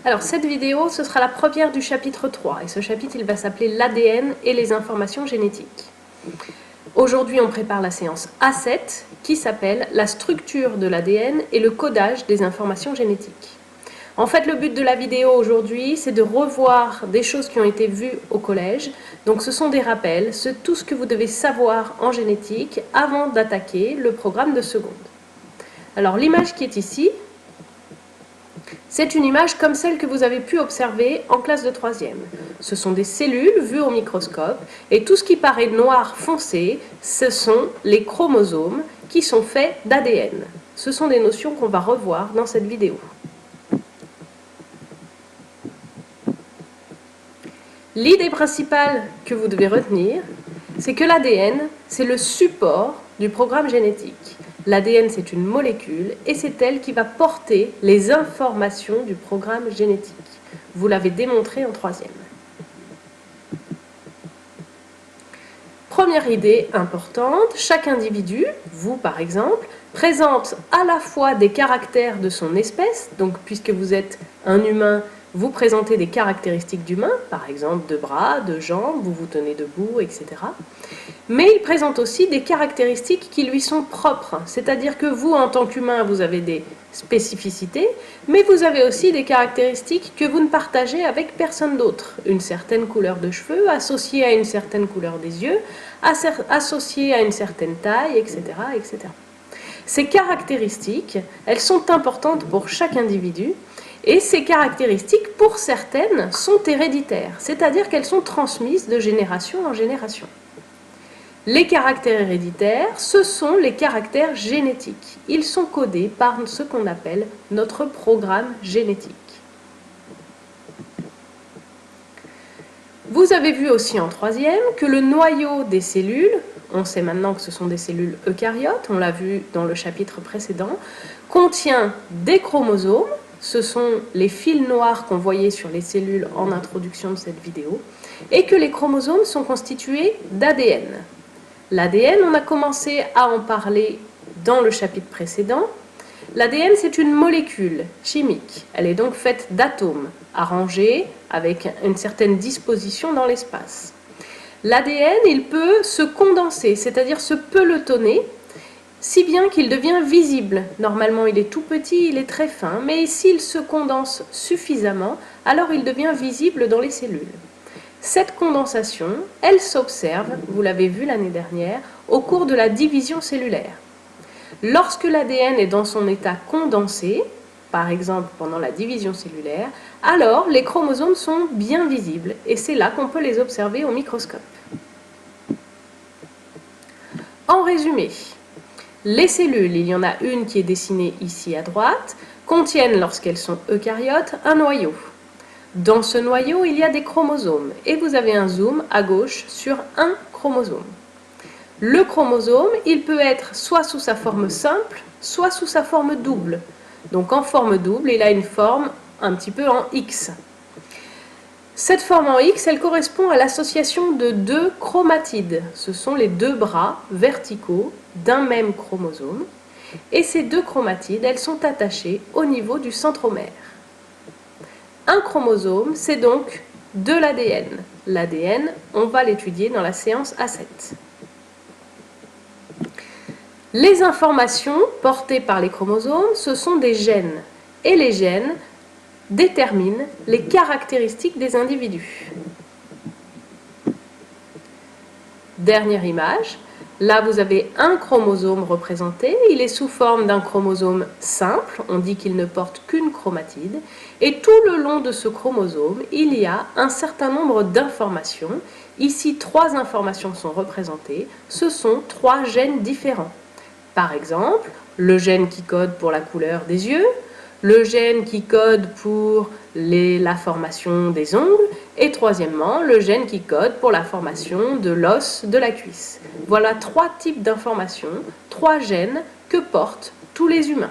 Alors cette vidéo, ce sera la première du chapitre 3 et ce chapitre il va s'appeler l'ADN et les informations génétiques. Aujourd'hui on prépare la séance A7 qui s'appelle la structure de l'ADN et le codage des informations génétiques. En fait le but de la vidéo aujourd'hui c'est de revoir des choses qui ont été vues au collège. Donc ce sont des rappels, c'est tout ce que vous devez savoir en génétique avant d'attaquer le programme de seconde. Alors l'image qui est ici, c'est une image comme celle que vous avez pu observer en classe de 3e. Ce sont des cellules vues au microscope et tout ce qui paraît noir foncé, ce sont les chromosomes qui sont faits d'ADN. Ce sont des notions qu'on va revoir dans cette vidéo. L'idée principale que vous devez retenir, c'est que l'ADN, c'est le support du programme génétique. L'ADN, c'est une molécule et c'est elle qui va porter les informations du programme génétique. Vous l'avez démontré en 3e. Première idée importante, chaque individu, vous par exemple, présente à la fois des caractères de son espèce, donc puisque vous êtes un humain, vous présentez des caractéristiques d'humain, par exemple de bras, de jambes, vous vous tenez debout, etc. Mais il présente aussi des caractéristiques qui lui sont propres, c'est-à-dire que vous, en tant qu'humain, vous avez des spécificités, mais vous avez aussi des caractéristiques que vous ne partagez avec personne d'autre. Une certaine couleur de cheveux, associée à une certaine couleur des yeux, associée à une certaine taille, etc., etc. Ces caractéristiques, elles sont importantes pour chaque individu, et ces caractéristiques, pour certaines, sont héréditaires, c'est-à-dire qu'elles sont transmises de génération en génération. Les caractères héréditaires, ce sont les caractères génétiques. Ils sont codés par ce qu'on appelle notre programme génétique. Vous avez vu aussi en 3e que le noyau des cellules, on sait maintenant que ce sont des cellules eucaryotes, on l'a vu dans le chapitre précédent, contient des chromosomes, ce sont les fils noirs qu'on voyait sur les cellules en introduction de cette vidéo, et que les chromosomes sont constitués d'ADN. L'ADN, on a commencé à en parler dans le chapitre précédent. L'ADN, c'est une molécule chimique. Elle est donc faite d'atomes arrangés avec une certaine disposition dans l'espace. L'ADN, il peut se condenser, c'est-à-dire se pelotonner, si bien qu'il devient visible. Normalement, il est tout petit, il est très fin, mais s'il se condense suffisamment, alors il devient visible dans les cellules. Cette condensation, elle s'observe, vous l'avez vu l'année dernière, au cours de la division cellulaire. Lorsque l'ADN est dans son état condensé, par exemple pendant la division cellulaire, alors les chromosomes sont bien visibles et c'est là qu'on peut les observer au microscope. En résumé, les cellules, il y en a une qui est dessinée ici à droite, contiennent, lorsqu'elles sont eucaryotes, un noyau. Dans ce noyau, il y a des chromosomes et vous avez un zoom à gauche sur un chromosome. Le chromosome, il peut être soit sous sa forme simple, soit sous sa forme double. Donc en forme double, il a une forme un petit peu en X. Cette forme en X, elle correspond à l'association de deux chromatides. Ce sont les deux bras verticaux d'un même chromosome. Et ces deux chromatides, elles sont attachées au niveau du centromère. Un chromosome, c'est donc de l'ADN. L'ADN, on va l'étudier dans la séance A7. Les informations portées par les chromosomes, ce sont des gènes. Et les gènes déterminent les caractéristiques des individus. Dernière image. Là, vous avez un chromosome représenté. Il est sous forme d'un chromosome simple. On dit qu'il ne porte qu'une chromatide. Et tout le long de ce chromosome, il y a un certain nombre d'informations. Ici, 3 informations sont représentées. Ce sont 3 gènes différents. Par exemple, le gène qui code pour la couleur des yeux, le gène qui code pour la formation des ongles, et troisièmement, le gène qui code pour la formation de l'os de la cuisse. Voilà 3 types d'informations, 3 gènes que portent tous les humains.